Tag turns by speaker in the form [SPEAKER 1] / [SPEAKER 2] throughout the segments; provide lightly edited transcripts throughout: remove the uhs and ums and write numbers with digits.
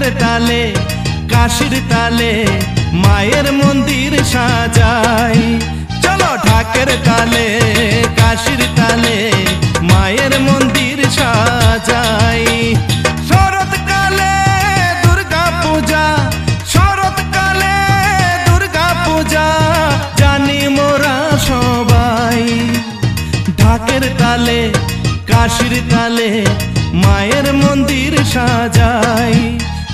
[SPEAKER 1] ঢাকের তালে কাশির তালে মায়ের মন্দির সাজাই। চলো ঢাকের তালে কাশির তালে মায়ের মন্দির সাজাই। শরৎকালে দুর্গা পূজা, শরৎকালে দুর্গা পূজা জানি মোরা সবাই। ঢাকের তালে কাশির তালে মায়ের মন্দির সাজাই।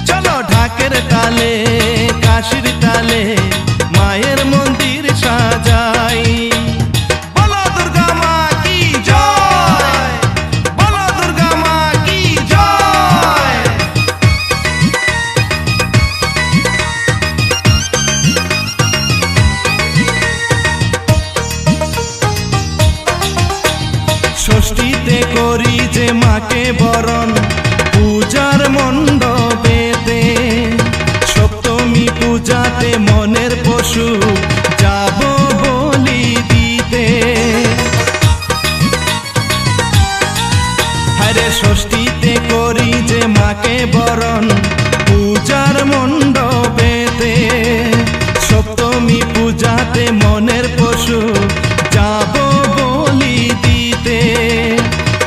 [SPEAKER 1] চলো ঢাকের তালে কাশির তালে মায়ের মন্দির সাজাই। বলো দুর্গা মা কি জয়, বলো দুর্গা মা কি জয়। ষষ্ঠীতে করি যে মাকে বরণ পূজার মণ্ডপেতে, সপ্তমী পূজাতে মনের পশু যাব বলি দিতে। হরে ষষ্ঠীতে করি যে মাকে বরণ পূজার মণ্ডপেতে, সপ্তমী পূজাতে মনের পশু যাব বলি দিতে।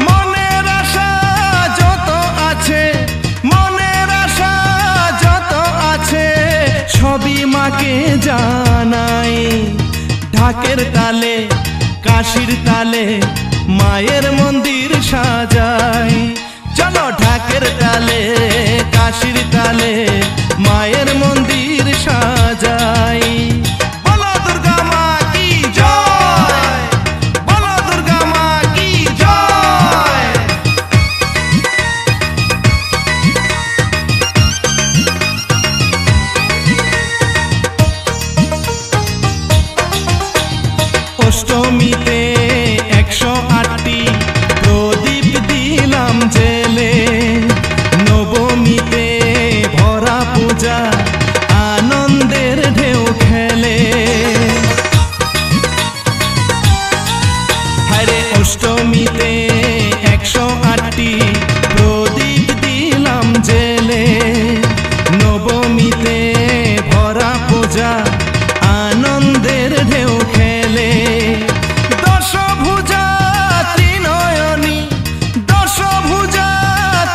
[SPEAKER 1] মনের আশা যত আছে, মনের আশা যত আছে সবই মাকে জানাই। ঢাকের তালে কাশির তালে মায়ের মন্দির সাজাই। চলো ঢাকের তালে কাশির তালে মায়ের মন্দির সাজাই। বলো দুর্গা মা কি জয়, বলো দুর্গা মা কি জয়। অষ্টমীতে 108টি প্রদীপ দিলাম জেলে, নবমীতে ভরা পূজা আনন্দের ঢেউ খেলে। হরে অষ্টমীতে 108টি প্রদীপ দিলাম জেলে, নবমীতে ভরা পূজা আনন্দের ঢেউ খেলে। দশভুজা ত্রিনয়নী, দশভুজা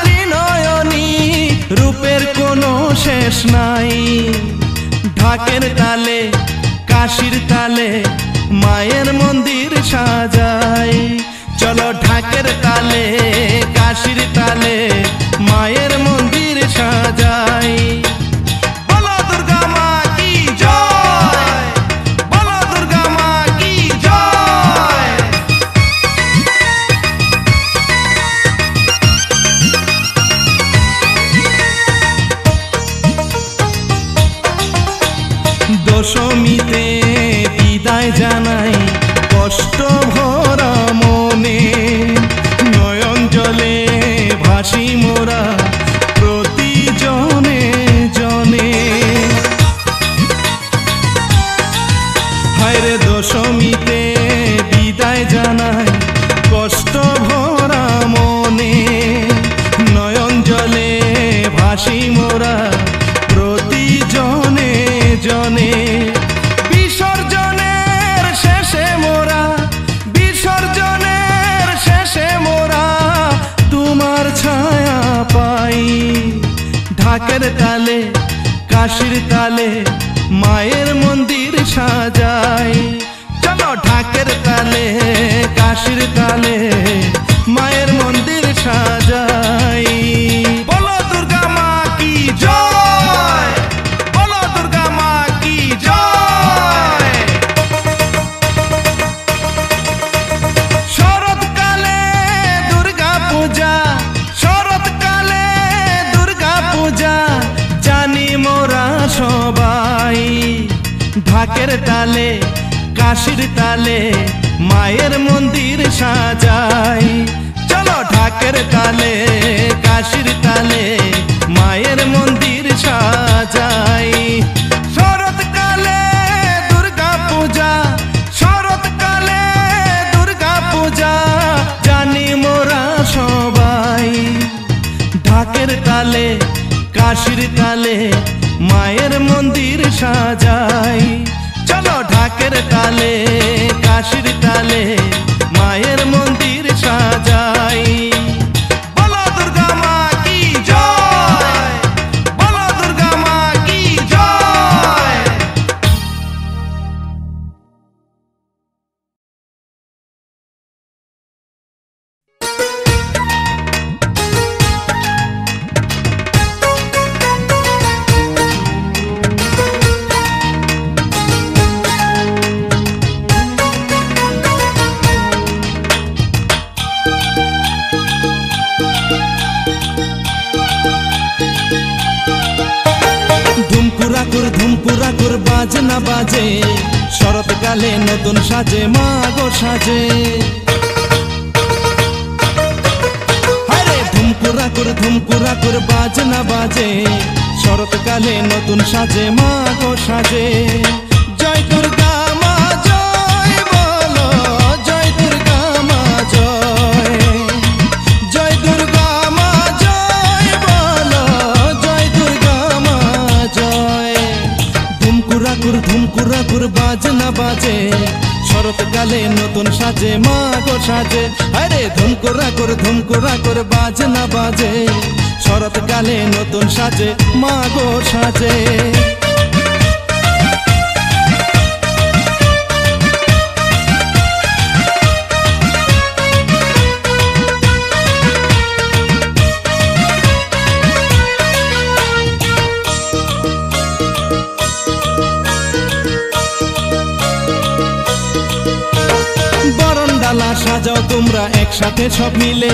[SPEAKER 1] ত্রিনয়নী রূপের কোনো শেষ নাই। ঢাকের তালে কাশির তালে মায়ের মন্দির সাজাই। চলো ঢাকের তালে কাশির তালে মায়ের মন্দির সাজাই। বলো দুর্গা মা কি জয়, বলো দুর্গা মা কি জয়। দশমীতে বিদায় জানাই কষ্ট ভরা মনে, নয়ন জলে ভাসি মোরা প্রতি জনে জনে। হায়রে দশমীতে বিদায় জানাই কষ্ট ভরা মনে, নয়ন জলে ভাসি মোরা প্রতি জনে জনে। বিসর্জনের শেষে মোরা, বিসর্জনের শেষে মোরা তোমার ছায়া পাই। ঢাকের তালে কাশির তালে মায়ের মন্দির সাজাই। চলো ঢাকের তালে কাশির তালে মায়ের মন্দির সাজাই। বলো দুর্গা মা কি জয়, বলো দুর্গা মা কি জয়। শরৎকালে দুর্গা পূজা, শরৎকালে দুর্গা পূজা জানি মোরা সবাই। ঢাকের তালে কাশির তালে মায়ের মন্দির সাজাই। চলো ঢাকের তালে কাশির তালে মায়ের মন্দির সাজাই। শরৎকালে দুর্গা পূজা, শরৎকালে দুর্গা পূজা জানি মোরা সবাই। ঢাকের তালে কাশির তালে মায়ের মন্দির সাজাই, চলো ঢাকের তালে কাশির তালে মায়ের মন্দির সাজাই। বলো দুর্গা মা কি জয়, বলো দুর্গা মা কি জয়। ধুমকুরাকুর বাজনা বাজে, শরৎকালে নতুন সাজে মা গো সাজে। আরে ধুমকুরাকুর বাজনা বাজে, শরৎকালে নতুন সাজে মা গো সাজে। জয় দুর্গা মা জয় বলো, জয় দুর্গা মা জয়, জয় দুর্গা মা জয় বলো, জয় দুর্গা মা জয়। ধুমকুরাকুর বাজনা বাজে, শরৎকালে নতুন সাজে মা গো সাজে। আরে ধুমকুরাকুর বাজনা বাজে, শরৎকালে নতুন সাজে মা গো সাজে। সাজাও তোমরা একসাথে সব মিলে,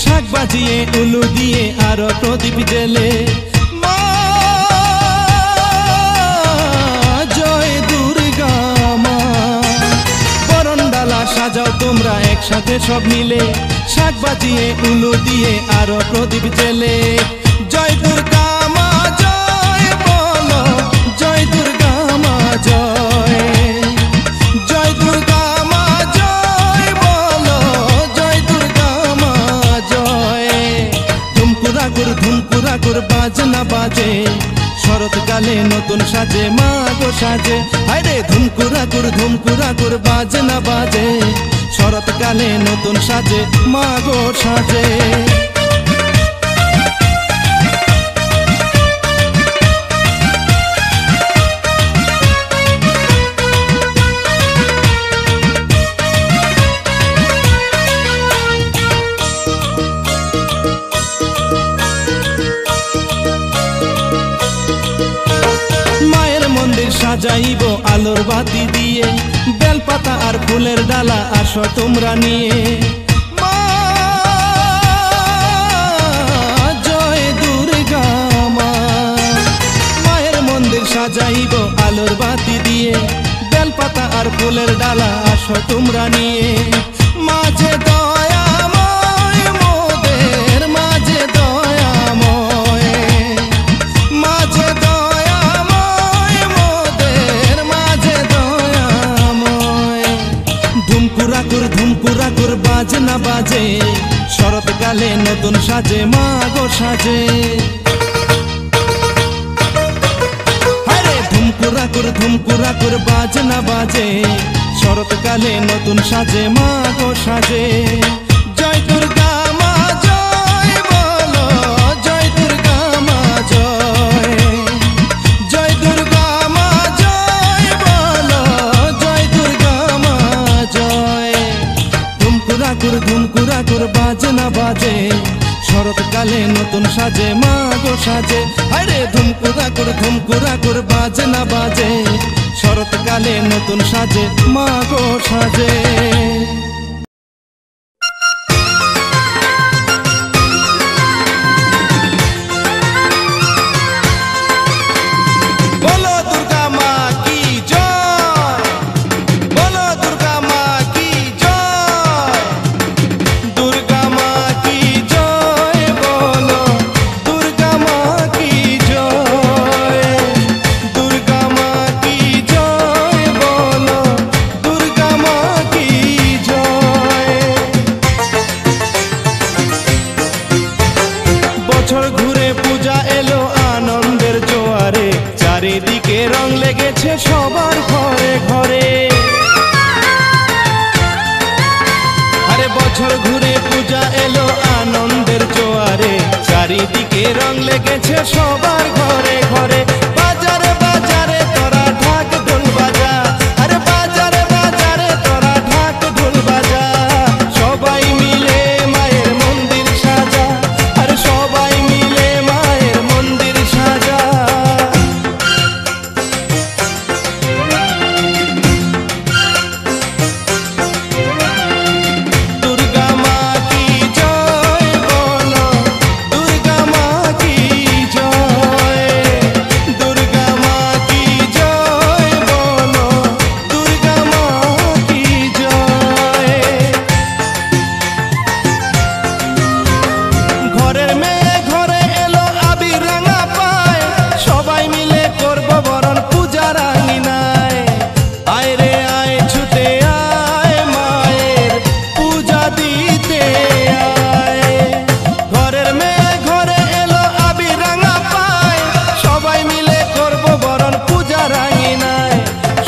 [SPEAKER 1] শাক বাজিয়ে উলু দিয়ে আরো প্রদীপ জেলে। মা জয় দুর্গা মা। বরণডালা সাজাও তোমরা একসাথে সব মিলে, শাক বাজিয়ে উলু দিয়ে আরো প্রদীপ জেলে। জয় দুর্গা মা জয় বলো, জয় দুর্গা মা জয়, জয় দুর্গা মা জয় বলো, জয় দুর্গা মা জয়। ধুমকুরাকুর বাজনা বাজে, শরৎকালে নতুন সাজে মা গো সাজে। আরে ধুমকুরাকুর বাজনা বাজে, শরৎকালে নতুন সাজে মা গো সাজে। সাজাইব আলোর বাতি দিয়ে, বেলপাতা আর ফুলের ডালা আসো তোমরা নিয়ে। মা জয় দুর্গা মা। মায়ের মন্দির সাজাইব আলোর বাতি দিয়ে, বেলপাতা আর ফুলের ডালা আসো তোমরা নিয়ে। মাঝে দয়াময় মোদের, মাঝে দয়াময়, মাঝে ধুমকুরাকুর বাজনা বাজে, শরৎকালে নতুন সাজে মা গো সাজে। আরে ধুমকুরাকুর বাজনা বাজে, শরৎকালে নতুন সাজে মা গো সাজে। জয় দুর্গা মা জয় বলো, জয় দুর্গা মা জয়, জয় দুর্গা মা জয় বলো, জয় দুর্গা মা জয়। ধুমকুরাকুর বাজনা বাজে, শরৎকালে নতুন সাজে মা গো সাজে। আরে ধুমকুরাকুর বাজনা বাজে, শরৎকালে নতুন সাজে মা গো সাজে। রং লেগেছে সবার ঘরে ঘরে। বাজারে বাজারে তোরা ঢাক ঢোল বাজা, আরে বাজারে বাজারে তোরা ঢাক ঢোল বাজা। সবাই মিলে মায়ের মন্দির সাজা, আরে সবাই মিলে মায়ের মন্দির সাজা। দুর্গা মা কি জয় বলো, দুর্গা মা কি জয়, দুর্গা মা কি জয় বলো, দুর্গা মা কি জয়। ঘরের মেয়ে ঘরে এলো আবির রাঙা পায়, সবাই মিলে করব বরণ পূজার আঙিনায়। আয় রে আয় ছুটে আয় মায়ের পূজা দিতে আয়। ঘরের মেয়ে ঘরে এলো আবির রাঙা পায়, সবাই মিলে করব বরণ পূজার আঙিনায়।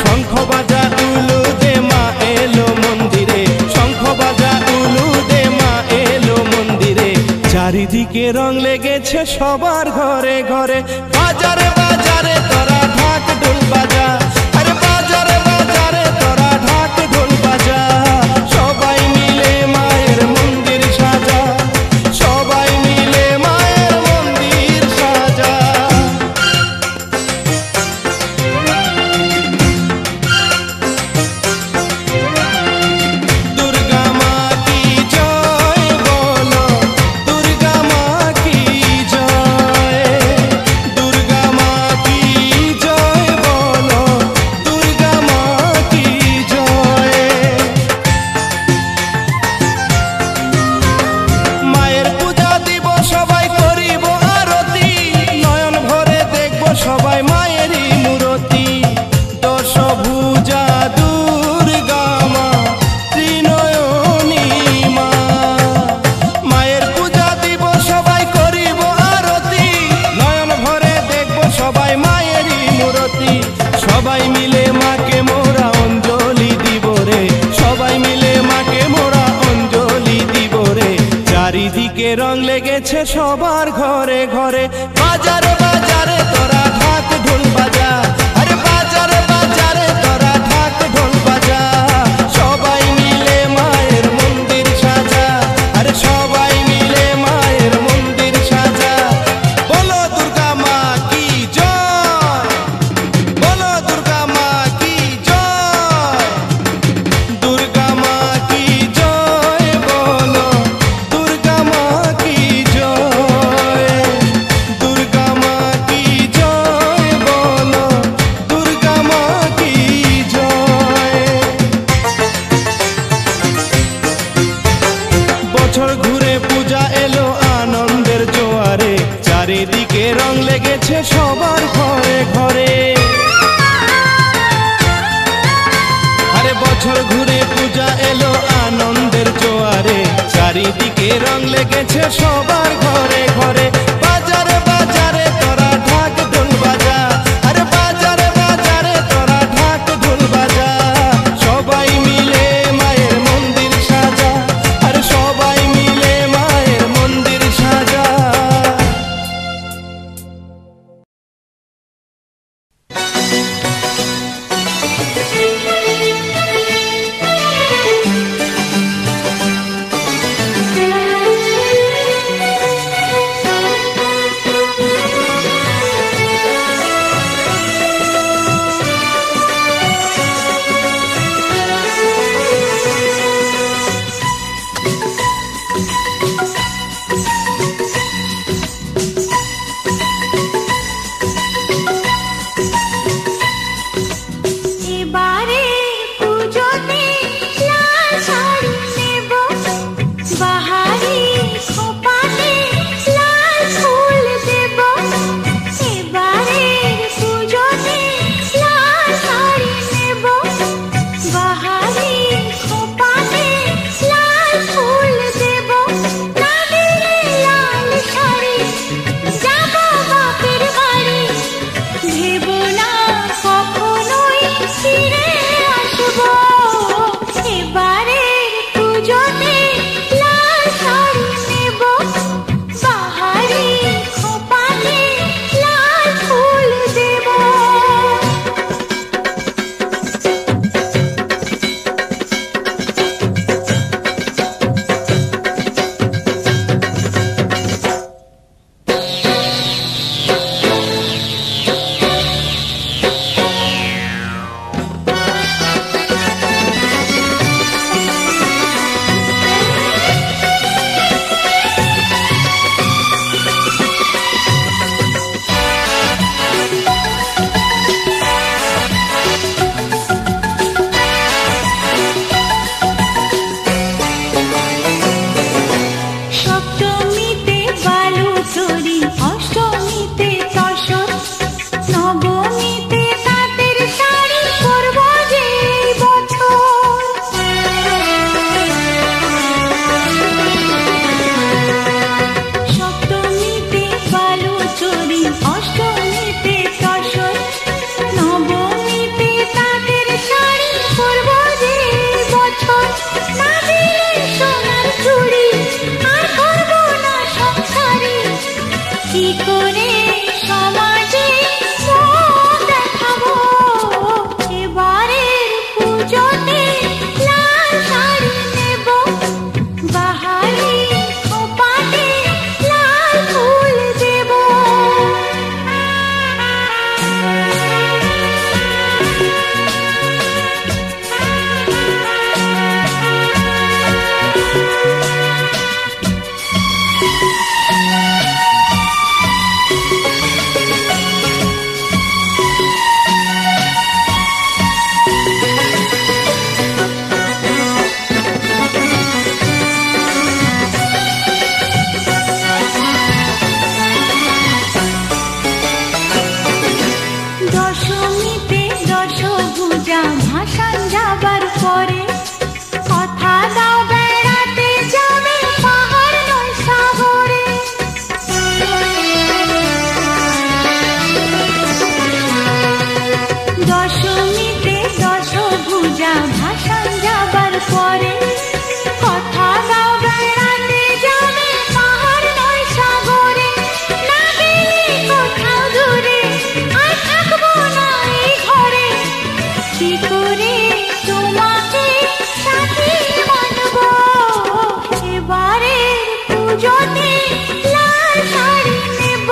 [SPEAKER 1] শঙ্খ বাজা উলু দে মা এলো মন্দিরে, শঙ্খ বাজা উলু দে মা এলো মন্দিরে। চারিদিকে রং লেগেছে সবার ঘরে ঘরে। বাজারে বাজারে তোরা ঢাক ঢোল বাজা, আরে বাজারে বাজারে তোরা ঢাক ঢোল বাজা। সবাই মিলে মায়ের মন্দির সাজা, সবাই মিলে মায়ের মন্দির সাজা। দুর্গা মা কি জয় বলো, দুর্গা মা কি জয়, দুর্গা মা কি জয় বলো, দুর্গা মা কি জয়। মায়ের পূজা দিব সবাই করিব আরতি, নয়ন ভরে দেখব সবাই মায়েরই মূরতি। দশভুজা দুর্গা মা ত্রিনয়নী মা, মায়ের পূজা দিব সবাই করিব আরতি, নয়ন ভরে দেখব সবাই মায়েরই মূরতি। সবাই মিলে মাকে মোরা অঞ্জলি দিব রে, সবাই মিলে মাকে মোরা অঞ্জলি দিব রে। চারিদিকে রং লেগেছে সবার ঘরে ঘরে। বাজারে বাজারে তোরা ঢাক ঢোল বাজা, আরে বাজারে বাজারে তোরা ঢাক ঢোল বাজা। সবাই মিলে মায়ের মন্দির সাজা, আরে সবাই মিলে মায়ের মন্দির সাজা। বলো দুর্গা মা কি জয়, বলো দুর্গা মা কি জয়, দুর্গা মা কি জয় বলো, দুর্গা মা কি জয়, দুর্গা মা কি জয় বলো, দুর্গা মা কি জয়। বছর ঘুরে পূজা এলো আনন্দের জোয়ারে, চারিদিকে রং লেগেছে সবার ঘরে ঘরে। আরে বছর ঘুরে পূজা এলো আনন্দের জোয়ারে, চারিদিকে রং লেগেছে সবার ঘরে ঘরে। বাজারে বাজারে তোরা ঢাক ঢোল বাজা, আরে বাজারে বাজারে তোরা ঢাক ঢোল বাজা। সবাই মিলে মায়ের মন্দির সাজা, আরে সবাই মিলে মায়ের মন্দির সাজা।
[SPEAKER 2] পূজা ভাসান যাবার পরে কথা দাও বেড়াতে যাবে পাহাড় নয় সাগরে। দশমীতে দশভুজা ভাসান যাবার পরে কথা দাও বেড়াতে যাবে পাহাড় নয় সাগরে। না গেলে কোথাও দূরে আর থাকবো না এই ঘরে। কি করে তোমাকে সাথী মানবো এবারে পুজোতে লাল শাড়ি নেব।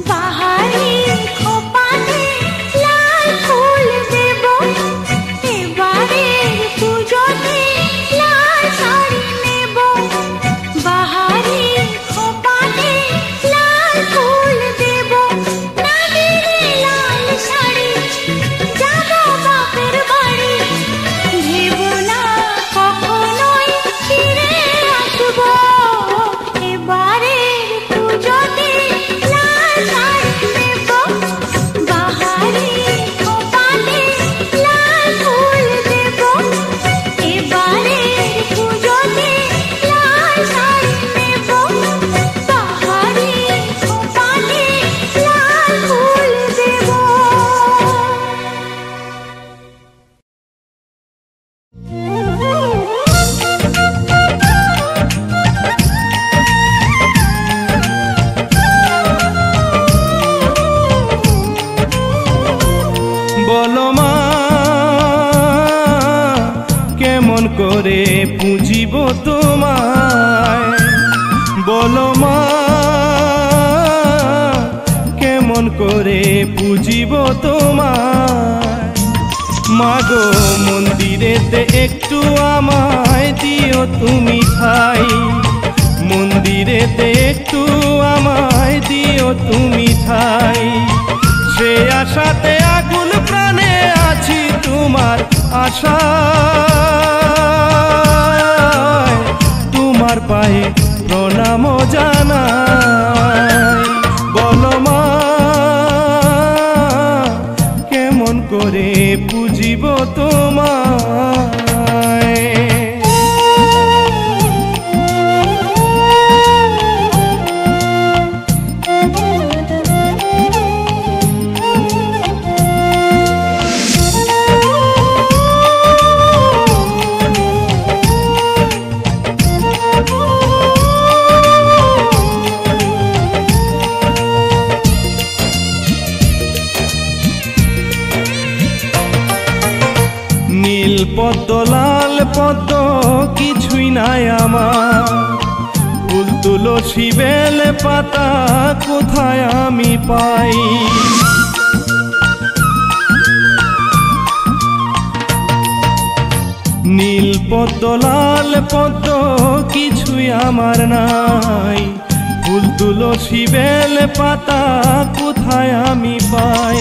[SPEAKER 2] বাহারি খোপাতে লাল ফুল দেব। এবারে পুজোতে লাল শাড়ি নেব। বাহারি খোপাতে লাল ফুল দেব। না দিলে লাল শাড়ি যাব বাপের বাড়ি। ভেব না কখনোই ফিরে আসবো এবারে পুজোতে লাল শাড়ি নেব। বাহারি খোপাতে লাল ফুল দেব। এবারে পুজোতে লাল শাড়ি নেব। বাহারি খোপাতে লাল ফুল দেব।
[SPEAKER 1] বলো মা কেমন করে পুজিব তোমায়। বলো মা কেমন করে পুজিব তোমায়। মাগো মন্দিরেতে একটু আমায় দিও তুমি ঠাই। মন্দিরেতে একটু আমায় দিও তুমি ঠাই। সে আশাতে আকুল প্রাণে আছি তোমার আশায়। তোমার পায়ে প্রণাম জানাই। বলো মা কেমন করে পুজিব তোমায়। নীল পদ্ম লাল পদ্ম কিছুই নাই আমার। ফুল তুলসী বেল পাতা কোথায় আমি পাই। নীল পদ্ম লাল পদ্ম কিছুই আমার নাই। ফুল তুলসী বেল পাতা কোথায় আমি পাই।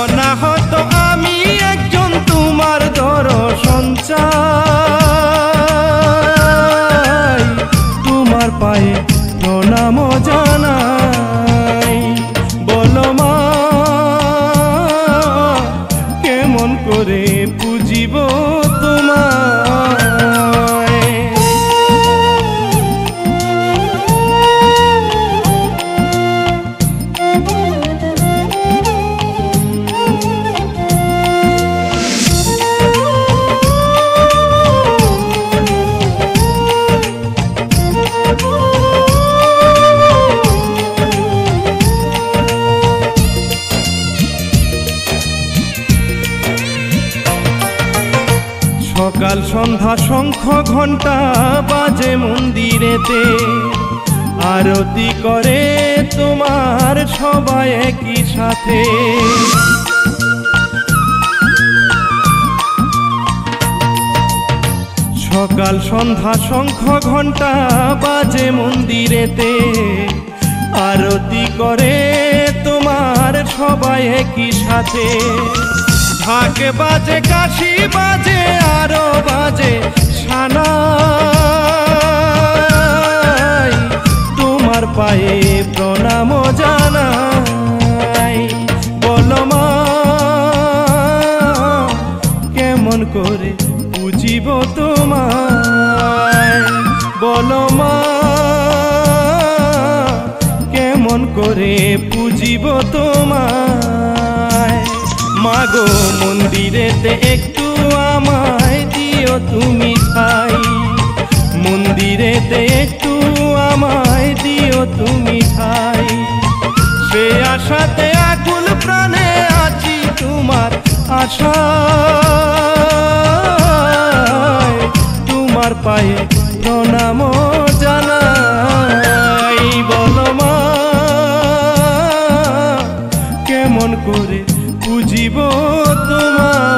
[SPEAKER 1] অনাহত আমি একজন তোমার দর্শন চাই। তোমার পায়ে প্রণাম জানাই। বলো মা কেমন করে পুজিব তোমায়। সকাল সন্ধ্যা শঙ্খ ঘণ্টা বাজে মন্দিরেতে। আরতি করে তোমার সবাই একই সাথে। সকাল সন্ধ্যা শঙ্খ ঘণ্টা বাজে মন্দিরেতে। আরতি করে তোমার সবাই একই সাথে। ঢাক বাজে কাশি বাজে আরো বাজে সানাই। তোমার পায়ে প্রণাম জানাই। বলো মা করে বুঝিব তোমায় বলো মা কেমন করে বুঝিব তোমায় মাগো মন্দিরেতে একটু আমায় দিও তুমি ঠাই মন্দিরেতে একটু আমায় দিও তুমি ঠাই সে আশাতে আকুল প্রাণে আছি তোমার আশায় তোমার পায়ে প্রণাম জানাই বলো মা কেমন করে বুঝিব তোমায়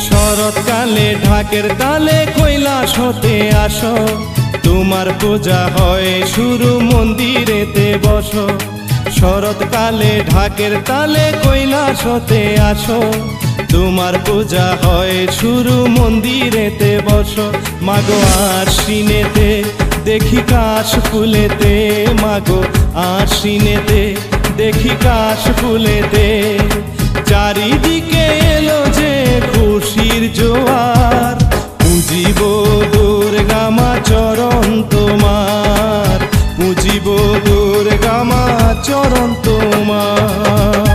[SPEAKER 1] শরৎকালে ঢাকের তালে কৈলাস হতে আসো তোমার পূজা হয় শুরু মন্দিরেতে বসো শরৎকালে ঢাকের তালে কৈলাস হতে আসো তোমার পূজা হয় শুরু মন্দিরেতে বসো মাগো আশ্বিনেতে দেখি কাশ ফুলেতে মাগো আশ্বিনেতে দেখি কাশ ফুলেতে চারিদিকে এলো যে খুশির জোয়ার পুজিব দুর্গা মা চরণ তোমার পুজিব দুর্গা মা চরণ তোমার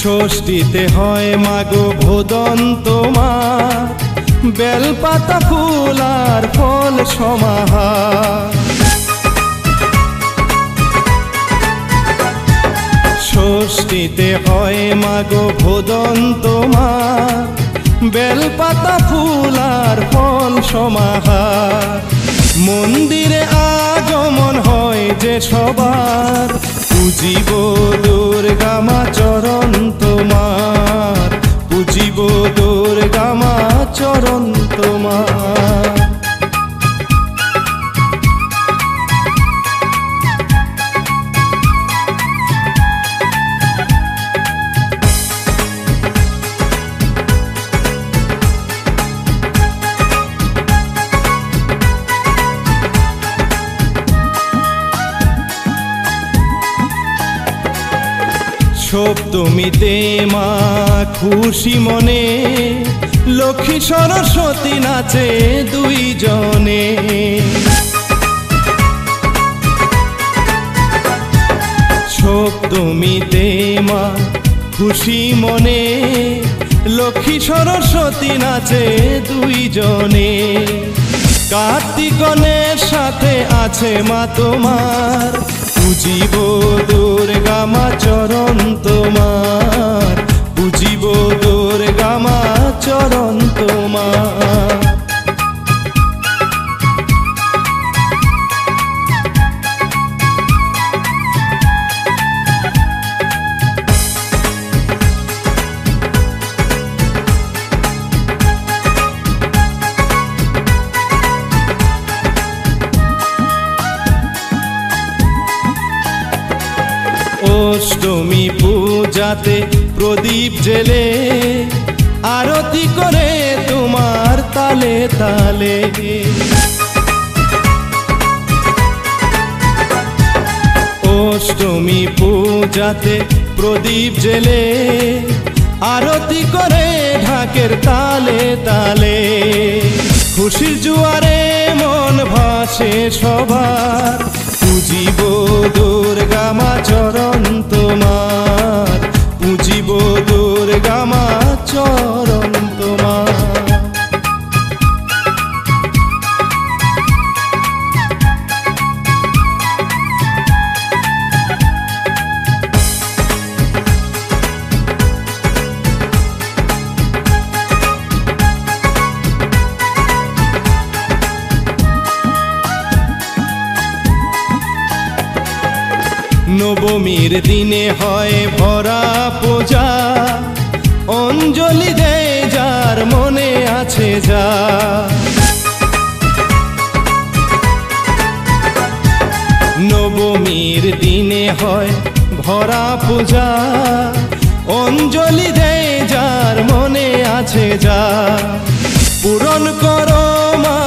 [SPEAKER 1] ষষ্ঠীতে হয় মাগো ভোদন তোমার বেলপাতা ফুল আর ফল সমাহার ষষ্ঠীতে হয় মাগো ভোদন তোমার বেলপাতা ফুল আর ফল সমাহার মন্দিরে আগমন হয় যে সবার পুজিব দুর্গা মা চরণ তোমার পুজিব দুর্গা মা চরণ তোমার সপ্তমীতে মা খুশি মনে লক্ষ্মী সরস্বতী নাচে দুইজনে সপ্তমীতে মা খুশি মনে লক্ষ্মী সরস্বতী নাচে দুইজনে কার্তিকনের সাথে আছে মা তোমার পুজিব দুর্গা মা চরণ তোমার পুজিব দুর্গা মা চরণ তোমার অষ্টমী পূজাতে প্রদীপ জেলে আরতি করে তোমার তালে তালে অষ্টমী পূজাতে প্রদীপ জেলে আরতি করে ঢাকের তালে তালে খুশির জোয়ারে মন ভাসে সবার পুজিব দুর্গা মা চরণ তোমার পুজিব দুর্গা মা চরণ তোমার নবমীর দিনে হয় ভরা পূজা, অঞ্জলি দেয় যার মনে আছে যা। নবমীর দিনে হয় ভরা পূজা, অঞ্জলি দেয় যার মনে আছে যা। পূরণ করো মা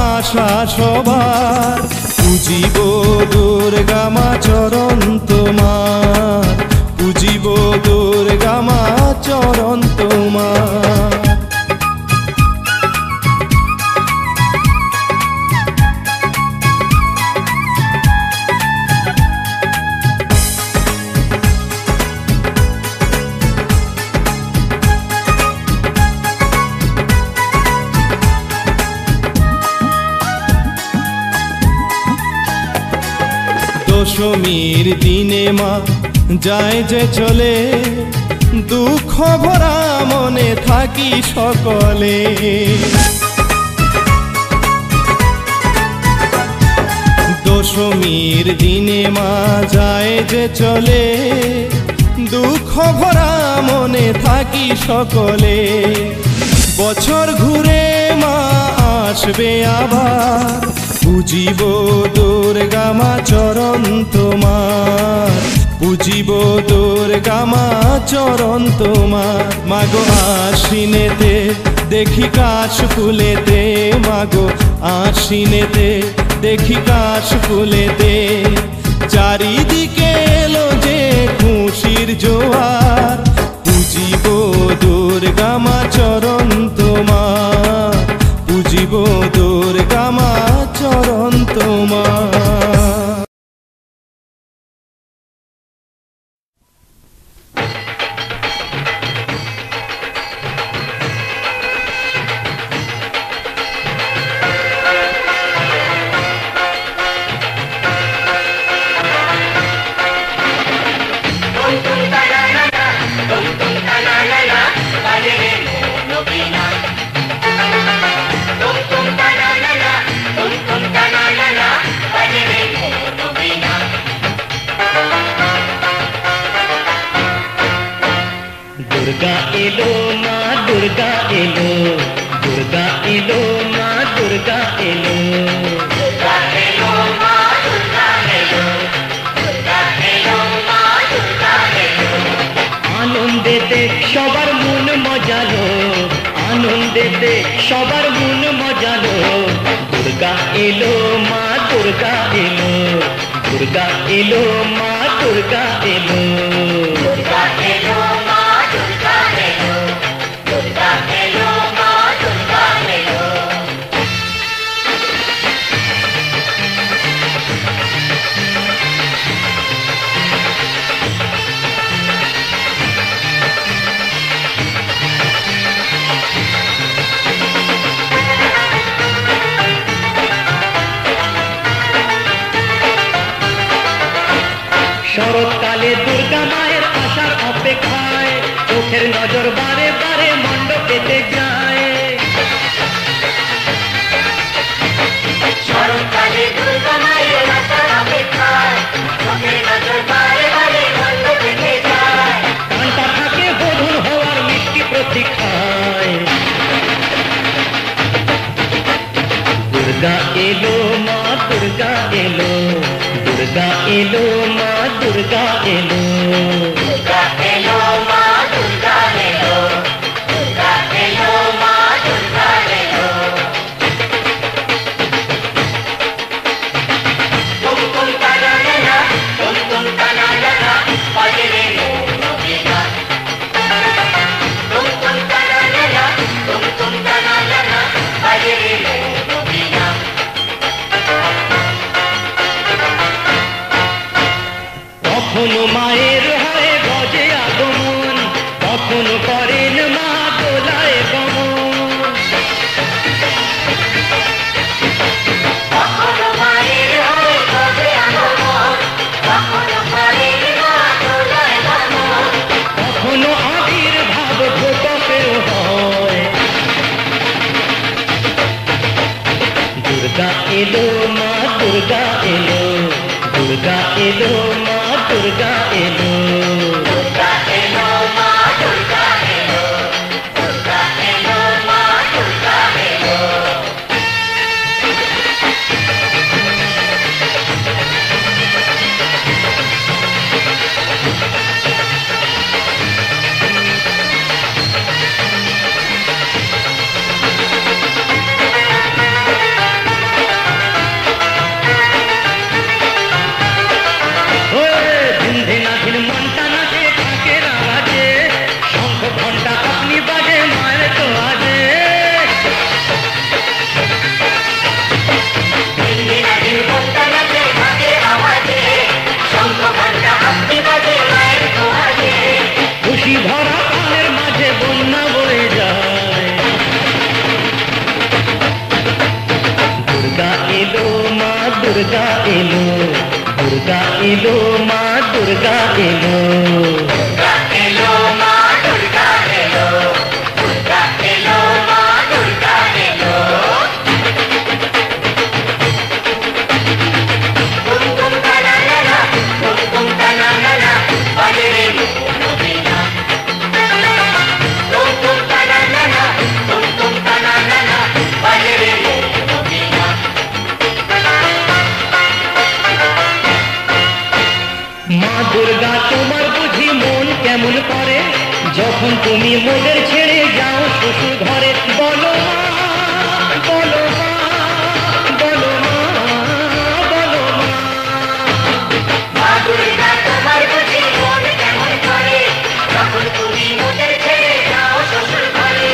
[SPEAKER 1] আশা সবার, পুজিব দুর্গা মা চরণ তোমার, পুজিব দুর্গা মা চরণ তোমার। দশমীর দিনে মা যায় যে চলে, দুঃখ ভরা মনে থাকি সকলে। দশমীর দিনে মা যায় যে চলে, দুঃখ ভরা মনে থাকি সকলে। বছর ঘুরে মা আসবে আবার, পুজিব দুর্গা মা চরণ তোমার, পুজিব দুর্গা মা চরণ তোমার। মাগো আশ্বিনেতে দেখি কাশ ফুলেতে, মাগো আশ্বিনেতে দেখি কাশ ফুলেতে, চারিদিকে এলো যে খুশির জোয়ার, পুজিব দুর্গা মা চরণ তোমার, পুজিব দুর্গা মা চরণ তোমার।
[SPEAKER 3] दुर्गा एलो माँ दुर्गा एलो, दुर्गा एलो माँ दुर्गा एलो, दुर्गा एलो माँ दुर्गा एलो, दुर्गा एलो माँ दुर्गा एलो। आनंदेते सबार मन मजालो, आनंदेते सबार मन मजालो, दुर्गा एलो माँ दुर्गा एलो, दुर्गा एलो माँ दुर्गा एलो, दुर्गा एलो माँ दुर्गा एलो, दुर्गा एलो माँ दुर्गा एलो। শরৎকালে দুর্গা মায়ের আসার অপেক্ষায় চোখের নজর বারে বারে মণ্ডপেতে যায়। শরৎকালে দুর্গা মায়ের আসার অপেক্ষায় চোখের নজর বারে বারে মণ্ডপেতে যায়। কান্তা থাকে বধূর হওয়ার মিষ্টি প্রতীক্ষায়। দুর্গা এলো মা দুর্গা এলো, दुर्गा एलो माँ दुर्गा एलो, दुर्गा एलो माँ दुर्गा एलो, दुर्गा एलो माँ दुर्गा एलो। तुम तना लला, तुम तना लला, बजरे मोनो बिना। तुम तना लला, तुम तना लला, बजरे मोनो बिना। কখনো মায়ের হয় গজে আগমন, কখনো করেন মা দোলায় গমন। কখনো মায়ের হয় গজে আগমন, কখনো করেন মা দোলায় গমন। কখনো আবির্ভাব ভূতকেও হয়। দুর্গা এলো মা দুর্গা এলো, दुर्गा एलो माँ दुर्गा দুর্গা এলো, দুর্গা এলো, মা দুর্গা এলো। দুর্গা এলো, মা দুর্গা এলো, দুর্গা এলো, মা দুর্গা এলো। তুম তুম তা না না না, তুম তুম তা না না না, বাজে রে মোহনা। তুম তুম তা না না না, তুম তুম তা না না না, বাজে রে মোহনা। মা দুর্গা তোমার বুঝি মন কেমন করে যখন তুমি মোদের ছেড়ে যাও শ্বশুর ঘরে? বলো মা, বলো মা, বলো মা, বলো মা। মা দুর্গা তোমার বুঝি মন কেমন করে যখন তুমি মোদের ছেড়ে যাও শ্বশুর ঘরে?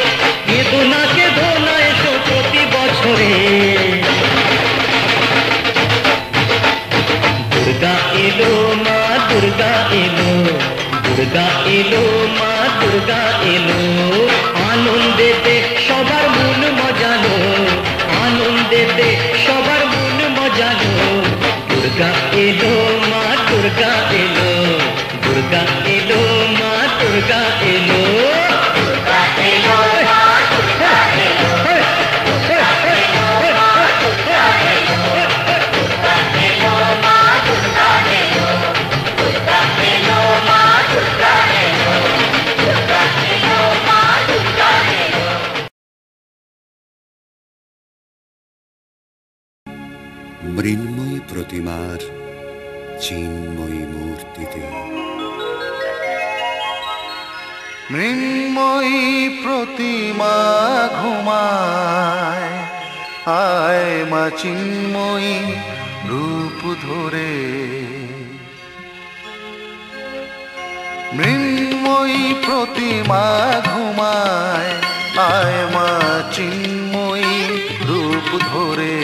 [SPEAKER 3] কেঁদো না এসো প্রতি বছরে। দুর্গা এলো, মা দুর্গা এলো, দুর্গা এলো, মা দুর্গা এলো। আনন্দেতে সবার মন মজালো, আনন্দেতে সবার মন মজালো। দুর্গা এলো, মা দুর্গা এলো, দুর্গা এলো, মা দুর্গা এলো। দুর্গা এলো, মা দুর্গা এলো, দুর্গা এলো, মা দুর্গা এলো, দুর্গা এলো, মা দুর্গা এলো, দুর্গা এলো, মা দুর্গা এলো, দুর্গা এলো, মা দুর্গা এলো।
[SPEAKER 4] মৃন্ময়ী প্রতিমার চিন্ময়ী মূর্তিতে,
[SPEAKER 5] মৃন্ময়ী প্রতিমা ঘুমায়, আয় মা চিন্ময়ী রূপ ধরে। মৃন্ময়ী প্রতিমা ঘুমায়, আয় মা চিন্ময়ী রূপ ধরে।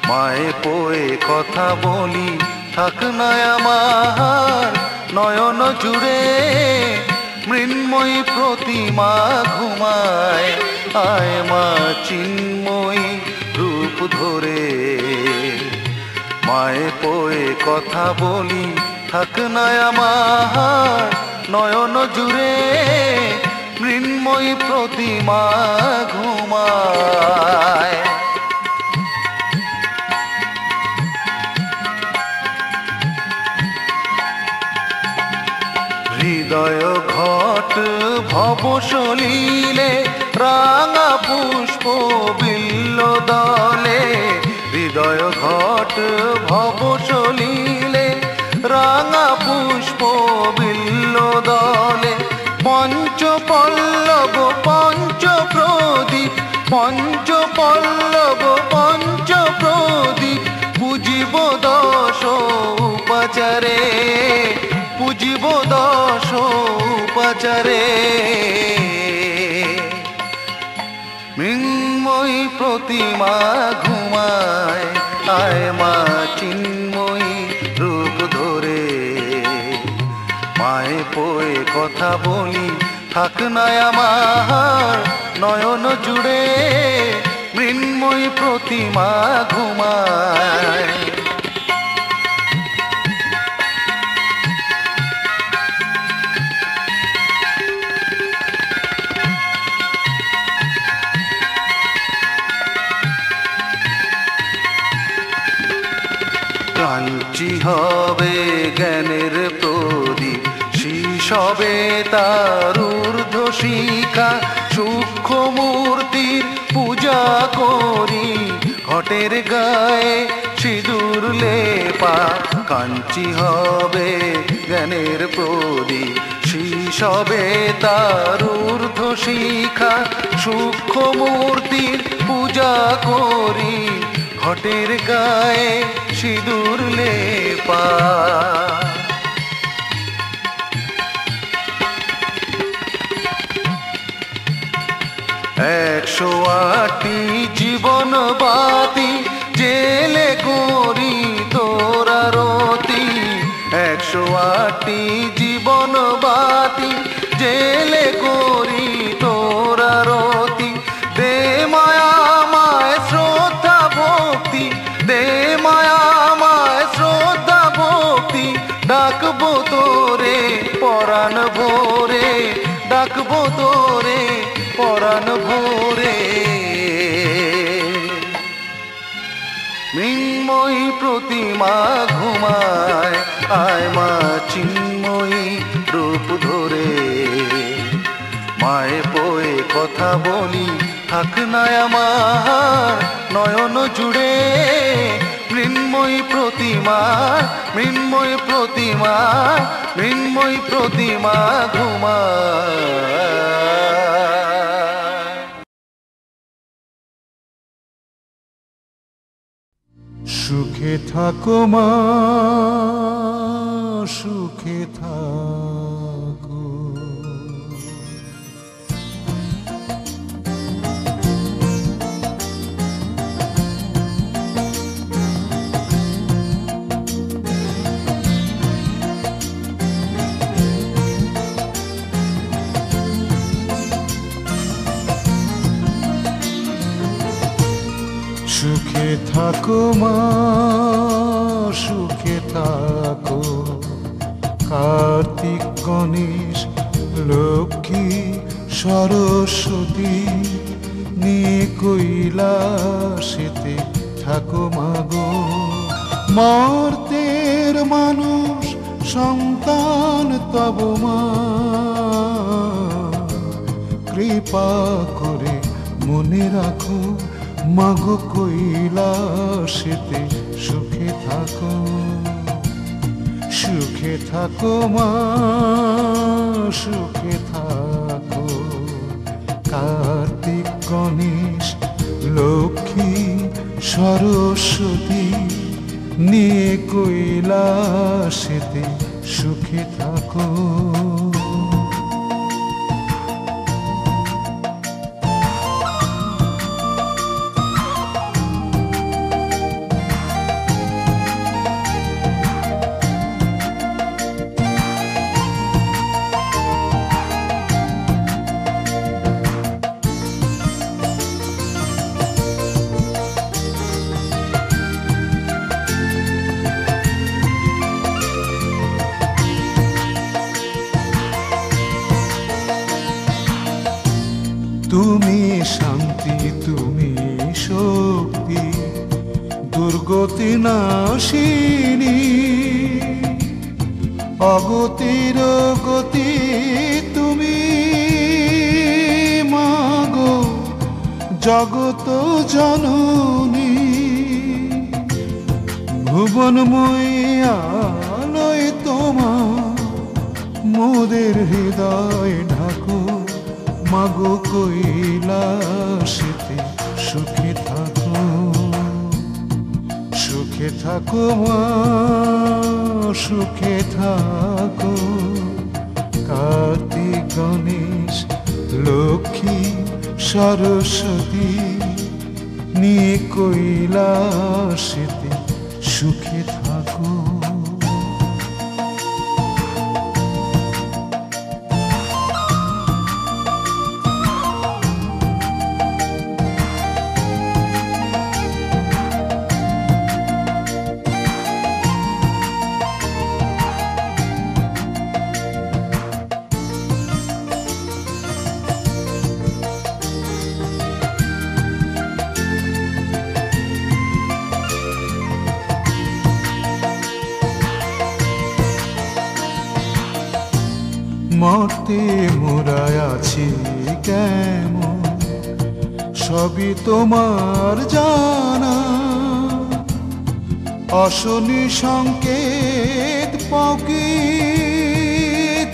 [SPEAKER 5] মায়ে পোয়ে কথা বলি, থাক না আমার নয়ন জুড়ে। মৃন্ময়ী প্রতিমা ঘুমায়, আয় মা চিন্ময়ী রূপ ধরে। মায়ে পোয়ে কথা বলি, থাক না আমার নয়ন জুড়ে। মৃন্ময়ী প্রতিমা ঘুমায়। হৃদয় ঘট ভব সলিলে, রাঙা পুষ্প বিল্ল দলে। হৃদয় ঘট ভব সলিলে, রাঙা পুষ্প বিল্ল দলে। পঞ্চ পল্লব পঞ্চ প্রদীপ, পঞ্চ পল্লব পঞ্চ প্রদীপ। পুজিব দশ উপাচারে, পুজিব দশ উপাচারে। মৃন্ময়ী প্রতিমা ঘুমায়, আয় মা চিন্ময়ী রূপ ধরে। মায়ে পোয়ে কথা বলি, থাক না আমার নয়ন জুড়ে। মৃন্ময়ী প্রতিমা ঘুমায়। কাঞ্চি হবে জ্ঞানের প্রদীপ, শিশবে তার ঊর্ধ্ব শিখা। সূক্ষ্ম মূর্তির পূজা করি, ঘটের গায়ে সিঁদুর লেপা। কাঞ্চি হবে জ্ঞানের প্রদীপ, শিশবে তার ঊর্ধ্ব শিখা। সূক্ষ্ম মূর্তির পূজা করি, ঘটের গায়ে সিঁদুর লেপা। 108টি জীবন বাতি জেলে করি তোরা রতি। 108টি জীবন বাতি জেলে করি তোরা রতি। দে মায়া মায় শ্রদ্ধা ভক্তি, দে মৃন্ময়ী প্রতিমা ঘুমায়, আয় মা চিন্ময়ী রূপ ধরে। মায়ে পোয়ে কথা বলি, থাক না আমার নয়ন জুড়ে। মৃন্ময়ী প্রতিমা, মৃন্ময়ী প্রতিমা, মৃন্ময়ী প্রতিমা ঘুমায়। সুখে থাকো মা, সুখে থাকো। সুখে থাকো মা, সুখে থাকো। কার্তিক গণেশ লক্ষ্মী সরস্বতী নিয়ে কৈলাসেতে থাকো মাগো। মর্তের মানুষ সন্তান তব মা, কৃপা করে মনে রাখো মাগো কৈলাসেতে সুখে থাকো। সুখে থাকো মা, সুখে থাকো। কার্তিক গণেশ লক্ষ্মী সরস্বতী নিয়ে কৈলাসেতে সুখে থাকো। তুমি শান্তি, তুমি শক্তি, দুর্গতি নাশিনী। অগতির গতি তুমি মাগো, জগত জননী। ভুবনময়ী আলোয় তোমার মোদের হৃদয় ঢাকো। মাগো কৈলাসেতে সুখে থাকো। সুখে থাকো মা, সুখে থাকো। কার্তিক গণেশ লক্ষ্মী সরস্বতী নিয়ে কৈলাসেতে সুখে থাকো। মরতে মোরায় আছি কেমন, সবই তোমার জানা। অশনি সংকেত পাও কি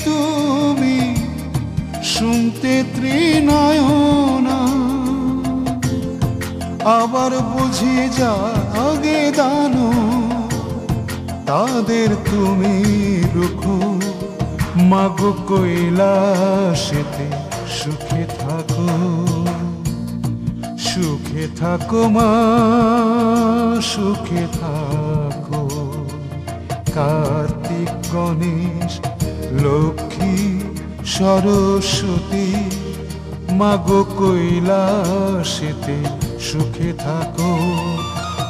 [SPEAKER 5] তুমি, শুনতে ত্রিনয়না। আবার বুঝি জাগে দানো, তাদের তুমি রুখো। মাগো কৈলাসেতে সুখে থাকো। সুখে থাকো মা, সুখে থাকো। কার্তিক গণেশ লক্ষ্মী সরস্বতী মাগো কৈলাসেতে সুখে থাকো।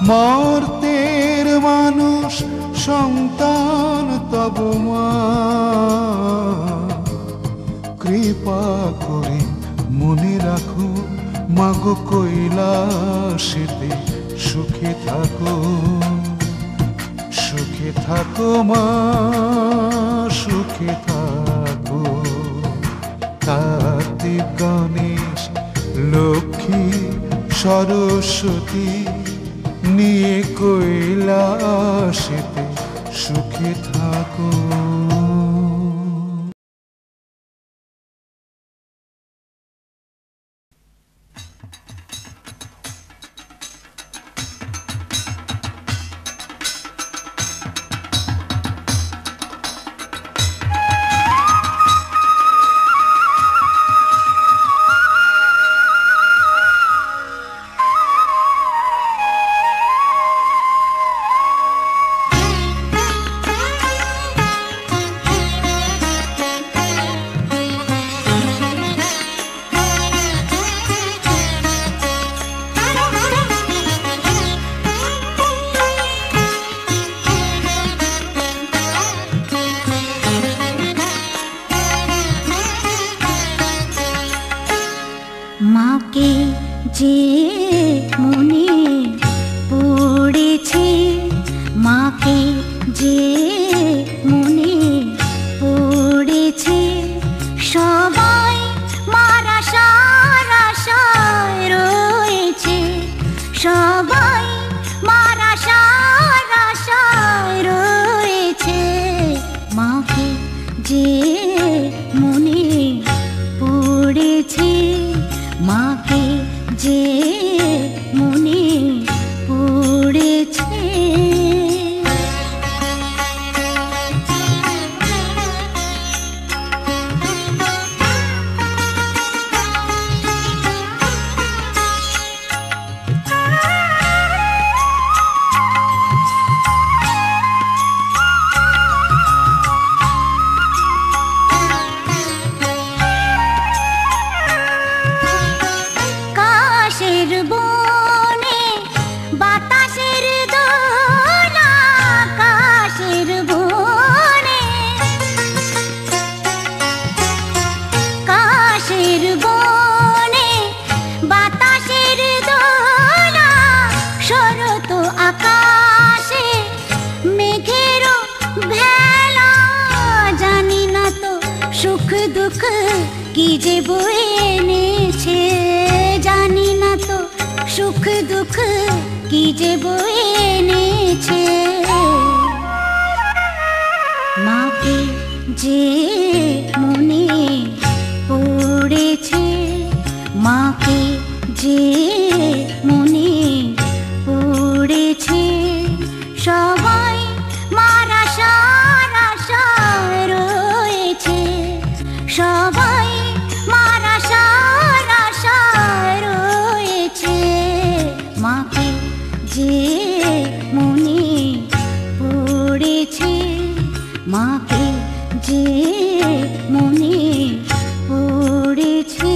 [SPEAKER 5] মর্তের মানুষ সন্তান তব মা, কৃপা করে মনে রাখো মাগো কৈলাসেতে সুখে থাকো, সুখে থাকো মা, সুখে থাকো। কার্তিক গণেশ লক্ষ্মী সরস্বতী নিয়ে কৈলাসেতে সুখে থাকো।
[SPEAKER 2] মাকে যে মনে পড়েছে, মাকে যে মনে পড়েছে, সবাই মার আশার আশায় রয়েছে, সবাই মার আশার আশায় রয়েছে। মাকে যে মনে পড়েছে, মাকে যে মনে পড়েছে। কি যে বয়ে এনেছে জানি না তো, সুখ দুঃখ কি যে বয়ে এনেছে। মাকে যে মনে পড়েছে, মাকে যে মনে পড়েছে, সবাই মার আশার আশায় রয়েছে, সবাই মার আশার আশায় রয়েছে। মাকে যে মনে পড়েছে, মাকে যে মনে পড়েছে।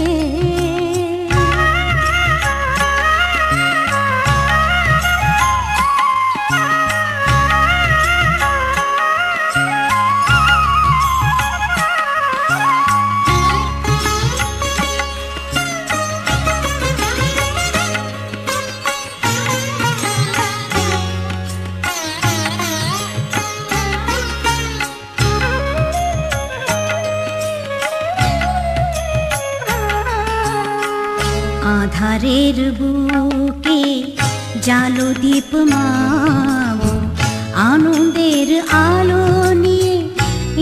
[SPEAKER 2] আধারের বুকে জালো দীপ মাগো, আনন্দের আলো নিয়ে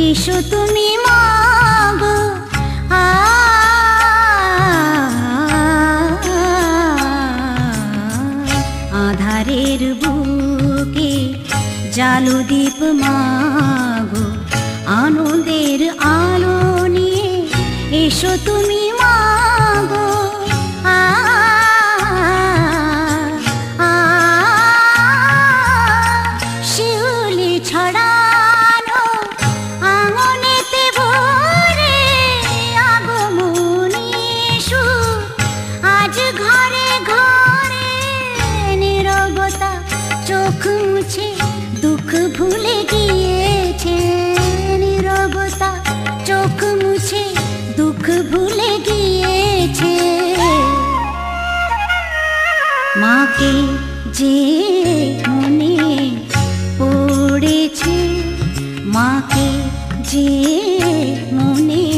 [SPEAKER 2] এসো তুমি মাগো। আধারের বুকে জালো দীপ মাগো, আনন্দের আলো নিয়ে এসো তুমি মাগো। শিউলি ছড়ানো আঙনেতে ভরে আগমনী সুর, আজ ঘরে ঘরে নীরবতা চোখ মুছে দুঃখ ভুলে গিয়েছে, নীরবতা চোখ মুছে দুঃখ ভুলে গিয়েছে। মাকে যে মনে পড়েছে, মাকে যে মনে